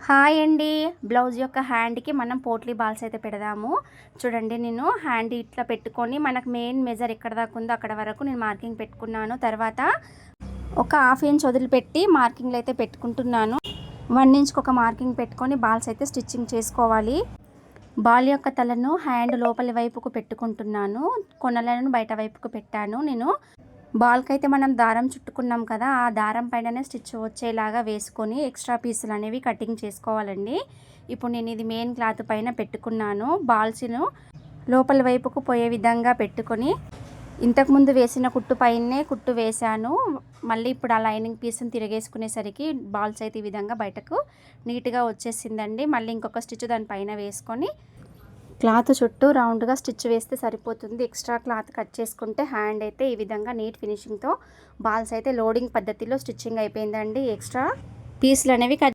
Hi అండి. Blouse యొక్క హ్యాండ్కి మనం పోట్లీ బాల్స్ అయితే పెడదాము. చూడండి, నేను హ్యాండ్ ఇట్లా పెట్టుకొని మనకు మెయిన్ మెజర్ ఎక్కడ దాకా ఉందో అక్కడ వరకు నేను మార్కింగ్ పెట్టుకున్నాను. తర్వాత ఒక హాఫ్ ఇంచ్ వదిలిపెట్టి మార్కింగ్లు అయితే పెట్టుకుంటున్నాను. 1 ఇంచ్కి ఒక మార్కింగ్ పెట్టుకొని బాల్స్ అయితే స్టిచ్చింగ్ చేసుకోవాలి. బాల్ యొక్క తలను హ్యాండ్ లోపలి వైపుకు పెట్టుకుంటున్నాను. కొనలను బయట వైపుకు పెట్టాను. నేను బాల్కి అయితే మనం దారం చుట్టుకున్నాం కదా, ఆ దారం పైననే స్టిచ్ వచ్చేలాగా వేసుకొని ఎక్స్ట్రా పీసులు అనేవి కటింగ్ చేసుకోవాలండి. ఇప్పుడు నేను ఇది మెయిన్ క్లాత్ పైన పెట్టుకున్నాను. బాల్స్ను లోపల వైపుకు పోయే విధంగా పెట్టుకొని ఇంతకుముందు వేసిన కుట్టు పైనే కుట్టు వేశాను. మళ్ళీ ఇప్పుడు ఆ లైనింగ్ పీస్ని తిరిగేసుకునేసరికి బాల్స్ అయితే ఈ విధంగా బయటకు నీట్గా వచ్చేసిందండి. మళ్ళీ ఇంకొక స్టిచ్ దానిపైన వేసుకొని క్లాత్ చుట్టూ రౌండ్గా స్టిచ్ వేస్తే సరిపోతుంది. ఎక్స్ట్రా క్లాత్ కట్ చేసుకుంటే హ్యాండ్ అయితే ఈ విధంగా నీట్ ఫినిషింగ్తో బాల్స్ అయితే లోడింగ్ పద్ధతిలో స్టిచ్చింగ్ అయిపోయిందండి. ఎక్స్ట్రా పీసులు అనేవి